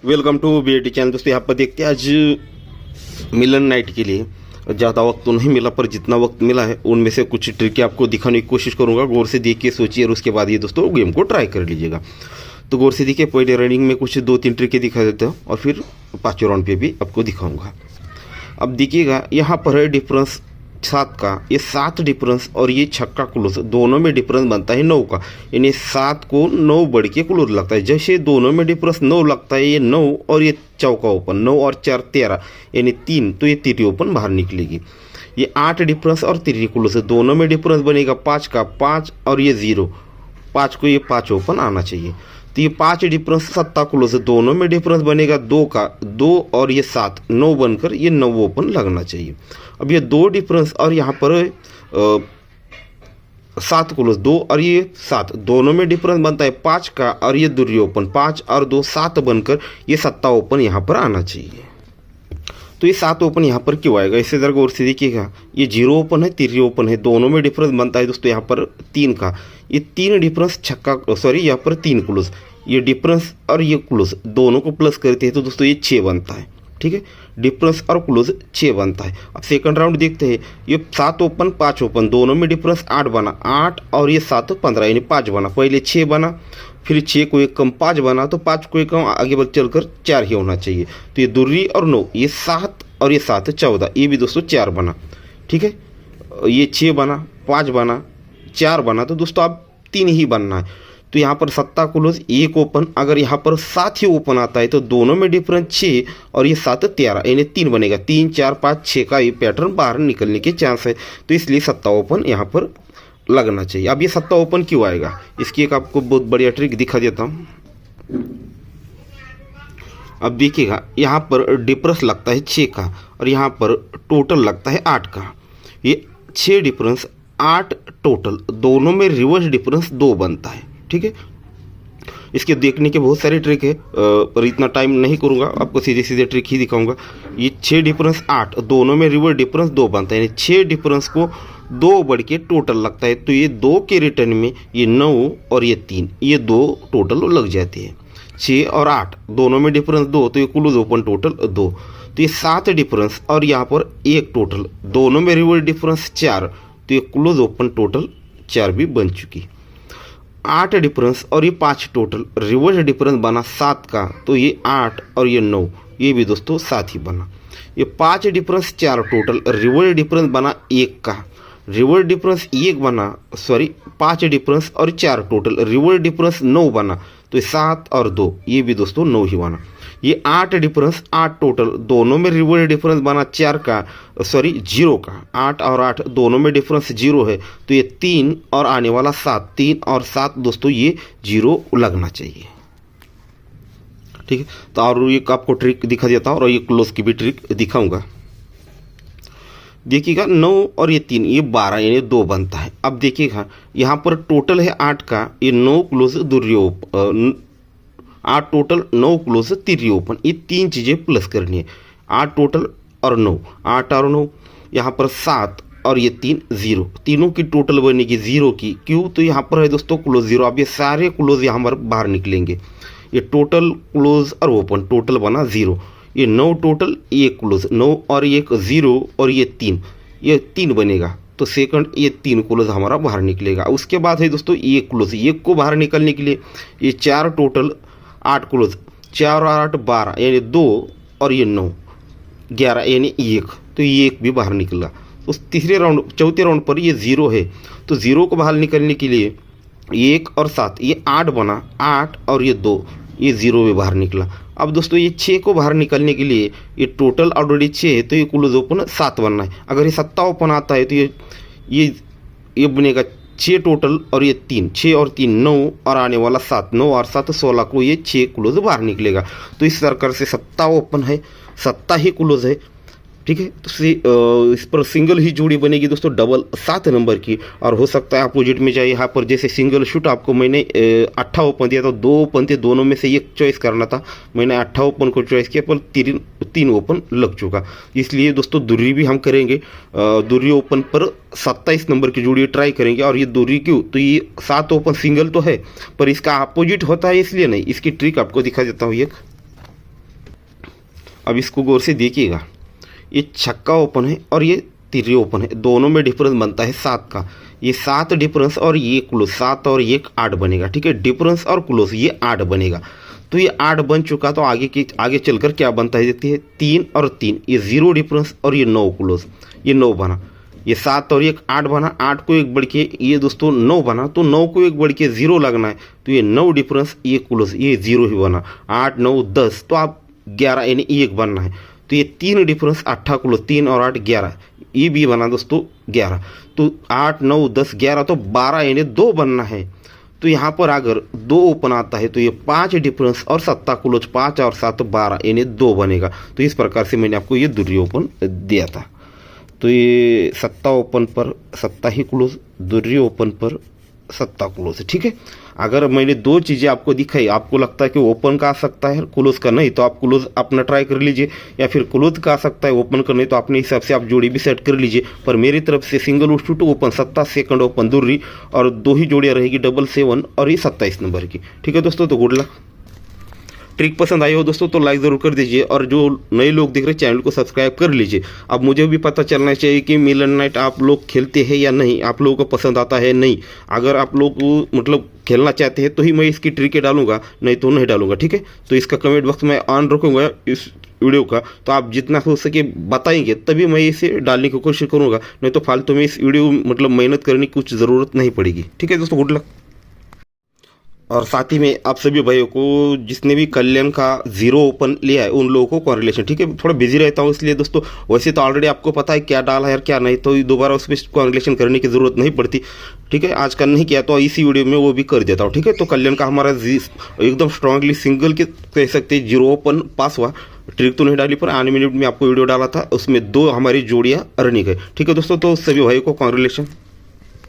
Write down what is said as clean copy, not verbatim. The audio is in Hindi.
Welcome to BAT channel. दोस्तों यहाँ पर देखते हैं आज मिलन नाइट के लिए ज़्यादा वक्त तो नहीं मिला, पर जितना वक्त मिला है उनमें से कुछ ट्रिक आपको दिखाने की कोशिश करूँगा। गौर से देखिए, सोचिए और उसके बाद ये दोस्तों गेम को ट्राई कर लीजिएगा। तो गौर से देखिए, पहले रनिंग में कुछ 2-3 ट्रिकें दिखा देता हूँ और फिर 5वें राउंड पे भी आपको दिखाऊंगा। अब देखिएगा, यहाँ पर है डिफरेंस 7 का, ये 7 डिफरेंस और ये छक्का क्लोज, दोनों में डिफरेंस बनता है 9 का, यानी 7 को 9 बढ़ के क्लोज लगता है। जैसे दोनों में डिफरेंस 9 लगता है, ये 9 और ये चौका ओपन, 9 और 4 13 यानी 3, तो ये तीसरी ओपन बाहर निकलेगी। ये 8 डिफरेंस और तीसरी क्लोज, दोनों में डिफरेंस बनेगा 5 का, 5 और ये 0, 5 को ये 5 ओपन आना चाहिए। तो ये 5 डिफरेंस 7 क्लोज, दोनों में डिफरेंस बनेगा 2 का, 2 और ये 7, 9 बनकर ये 9 ओपन लगना चाहिए। अब ये 2 डिफरेंस और यहाँ पर 7 क्लोज, 2 और ये 7, दोनों में डिफरेंस बनता है 5 का और ये दूसरी ओपन, 5 और 2 7 बनकर ये 7 ओपन यहाँ पर आना चाहिए। तो ये 7 ओपन यहाँ पर क्यों आएगा, इससे ज़रा गौर से देखिएगा। ये 0 ओपन है, तीसरी ओपन है, दोनों में डिफरेंस बनता है दोस्तों यहाँ पर 3 का। ये 3 डिफरेंस छक्का, सॉरी यहाँ पर 3 क्लोज, ये डिफरेंस और ये क्लोज दोनों को प्लस करते हैं तो दोस्तों ये 6 बनता है। ठीक है, डिफरेंस और क्लोज 6 बनता है। अब सेकंड राउंड देखते हैं। ये 7 ओपन 5 ओपन, दोनों में डिफरेंस 8 बना, 8 और ये 7 15 यानी 5 बना। पहले 6 बना, फिर 6 को एक कम 5 बना, तो 5 को एक कम आगे बढ़ चलकर 4 ही होना चाहिए। तो ये दूरी और 9, ये 7 और ये 7 14, ये भी दोस्तों 4 बना। ठीक है, ये 6 बना, 5 बना, 4 बना, तो दोस्तों अब 3 ही बनना है। तो यहाँ पर 7 क्लोज 1 ओपन, अगर यहाँ पर 7 ही ओपन आता है तो दोनों में डिफरेंस 6 और ये 7 13 यानी 3 बनेगा। 3 4 5 6 का ये पैटर्न बाहर निकलने के चांस है, तो इसलिए 7 ओपन यहाँ पर लगना चाहिए। अब ये 7 ओपन क्यों आएगा, इसकी एक आपको बहुत बढ़िया ट्रिक दिखा देता हूँ। अब देखिएगा, यहाँ पर डिफरेंस लगता है 6 का और यहाँ पर टोटल लगता है 8 का। ये 6 डिफरेंस 8 टोटल, दोनों में रिवर्स डिफरेंस 2 बनता है। ठीक है, इसके देखने के बहुत सारे ट्रिक है, पर इतना टाइम नहीं करूँगा, आपको सीधे सीधे ट्रिक ही दिखाऊंगा। ये 6 डिफरेंस 8, दोनों में रिवर्स डिफरेंस 2 बनता है, यानी 6 डिफरेंस को 2 बढ़ के टोटल लगता है। तो ये 2 के रिटर्न में ये 9 और ये 3, ये 2 टोटल लग जाते हैं। 6 और 8 दोनों में डिफरेंस 2, तो ये क्लोज ओपन टोटल 2। तो ये 7 डिफरेंस और यहाँ पर 1 टोटल, दोनों में रिवर्स डिफरेंस 4, तो ये क्लोज ओपन टोटल 4 भी बन चुकी। 8 डिफरेंस और ये 5 टोटल, रिवर्स डिफरेंस बना 7 का, तो ये 8 और ये 9, ये भी दोस्तों 7 ही बना। ये 5 डिफरेंस 4 टोटल, रिवर्स डिफरेंस बना 1 का, रिवर्स डिफरेंस 1 बना, सॉरी 5 डिफरेंस और 4 टोटल, रिवर्स डिफरेंस 9 बना, तो ये 7 और 2, ये भी दोस्तों 9 ही बना। ये 8 डिफरेंस 8 टोटल, दोनों में रिवर्स डिफरेंस बना 4 का, सॉरी 0 का, 8 और 8 दोनों में डिफरेंस 0 है, तो ये 3 और आने वाला 7, 3 और 7 दोस्तों ये 0 लगना चाहिए। ठीक है, तो और एक आपको ट्रिक दिखा देता हूँ और ये क्लोज की भी ट्रिक दिखाऊंगा। देखिएगा, 9 और ये 3, ये 12 यानी 2 बनता है। अब देखिएगा, यहाँ पर टोटल है 8 का, ये 9 क्लोज दूसरी ओपन, 8 टोटल 9 क्लोज तीसरी ओपन, ये 3 चीज़ें प्लस करनी है। 8 टोटल और 9, 8 और 9, यहाँ पर 7 और ये 3 0, तीनों की टोटल बनेगी 0 की। क्यों, तो यहाँ पर है दोस्तों क्लोज 0। अब ये सारे क्लोज यहाँ पर बाहर निकलेंगे, ये टोटल क्लोज और ओपन टोटल बना 0। ये 9 टोटल, 1 क्लोज, 9 और 1 0 और ये 3, ये 3 बनेगा, तो सेकंड ये 3 क्लोज हमारा बाहर निकलेगा। उसके बाद है दोस्तों 1 क्लोज, 1 को बाहर निकलने के लिए ये 4 टोटल 8 क्लोज, 4 और 8 12 यानी 2 और ये 9 11 यानी 1, तो ये 1 भी बाहर निकला। उस तीसरे राउंड, चौथे राउंड पर ये 0 है, तो 0 को बाहर निकलने के लिए 1 और 7, ये 8 बना, 8 और ये 2, ये 0 भी बाहर निकला। अब दोस्तों ये 6 को बाहर निकलने के लिए ये टोटल ऑलरेडी 6 है, तो ये क्लोज ओपन 7 बनना है। अगर ये 7 ओपन आता है तो ये बनेगा 6 टोटल और ये 3, 6 और 3 9 और आने वाला 7, 9 और 7 16 को ये 6 क्लोज बाहर निकलेगा। तो इस सर्कल से 7 ओपन है, 7 ही क्लोज है। ठीक है, तो इस पर सिंगल ही जोड़ी बनेगी दोस्तों डबल 7 नंबर की, और हो सकता है अपोजिट में जाए। यहाँ पर जैसे सिंगल शूट आपको मैंने 8 ओपन दिया था, 2 ओपन थे, दोनों में से एक चॉइस करना था, मैंने 8 ओपन को चॉइस किया, पर 3 ओपन लग चुका। इसलिए दोस्तों दूरी भी हम करेंगे, दूरी ओपन पर 27 नंबर की जोड़ी ट्राई करेंगे। और ये दूरी क्यों, तो ये 7 ओपन सिंगल तो है पर इसका अपोजिट होता है, इसलिए नहीं। इसकी ट्रिक आपको दिखा देता हूँ एक। अब इसको गौर से देखिएगा, ये छक्का ओपन है और ये तिर्री ओपन है, दोनों में डिफरेंस बनता है 7 का। ये 7 डिफरेंस और ये क्लोज, 7 और 1 8 बनेगा, ठीक है। डिफरेंस और क्लोज ये 8 बनेगा। तो ये 8 बन चुका, तो आगे चलकर क्या बनता है देखते हैं, 3 और 3, ये 0 डिफरेंस और ये 9 क्लोज, ये 9 बना। ये 7 और 1 8 बना, 8 को 1 बढ़ के ये दोस्तों 9 बना, तो 9 को 1 बढ़ के 0 लगना है, तो ये 9 डिफरेंस ये क्लोज, ये 0 ही बना। 8 9 10, तो आप 11 यानी 1 बनना है, तो ये 3 डिफरेंस 8 क्लोज, 3 और 8 11, ये भी बना दोस्तों 11। तो 8 9 10 11, तो 12 यानी 2 बनना है। तो यहाँ पर अगर 2 ओपन आता है तो ये 5 डिफरेंस और 7 क्लोज, 5 और 7 12 यानी 2 बनेगा। तो इस प्रकार से मैंने आपको ये दूरी ओपन दिया था। तो ये 7 ओपन पर 7 ही क्लोज, दूरी ओपन पर 7 क्लोज, ठीक है। अगर मैंने 2 चीज़ें आपको दिखाई, आपको लगता है कि ओपन का आ सकता है क्लोज का नहीं, तो आप क्लोज अपना ट्राई कर लीजिए, या फिर क्लोज का आ सकता है ओपन का नहीं, तो अपने हिसाब से आप जोड़ी भी सेट कर लीजिए। पर मेरी तरफ से सिंगल उस्टूट ओपन 7, सेकंड ओपन दूरी, और 2 ही जोड़ियाँ रहेगी डबल 7 और ये 27 नंबर की, ठीक है दोस्तों। तो गुड लक। ट्रिक पसंद आई हो दोस्तों तो लाइक ज़रूर कर दीजिए, और जो नए लोग दिख रहे हैं चैनल को सब्सक्राइब कर लीजिए। अब मुझे भी पता चलना चाहिए कि मिलन नाइट आप लोग खेलते हैं या नहीं, आप लोगों को पसंद आता है नहीं। अगर आप लोग मतलब खेलना चाहते हैं तो ही मैं इसकी ट्रिकें डालूंगा, नहीं तो नहीं डालूंगा, ठीक है। तो इसका कमेंट बॉक्स में ऑन रखूंगा इस वीडियो का, तो आप जितना हो सके बताएंगे तभी मैं इसे डालने की कोशिश करूँगा, नहीं तो फालतू में इस वीडियो मतलब मेहनत करने की कुछ ज़रूरत नहीं पड़ेगी, ठीक है दोस्तों। Good luck. और साथ ही में आप सभी भाइयों को जिसने भी कल्याण का 0 ओपन लिया है उन लोगों को कॉन्ग्रेचुलेशन, ठीक है। थोड़ा बिजी रहता हूँ इसलिए दोस्तों, वैसे तो ऑलरेडी आपको पता है क्या डाला है और क्या नहीं, तो दोबारा उस पर कॉन्ग्रेचुलेशन करने की ज़रूरत नहीं पड़ती, ठीक है। आज का नहीं किया तो इसी वीडियो में वो भी कर देता हूँ, ठीक है। तो कल्याण का हमारा एकदम स्ट्रांगली सिंगल के कह सकते 0 ओपन पास हुआ। ट्रिक तो नहीं डाली, पर आने मिनट में आपको वीडियो डाला था, उसमें 2 हमारी जोड़ियाँ रनिंग है, ठीक है दोस्तों। तो सभी भाइयों को कॉन्ग्रेचुलेशन।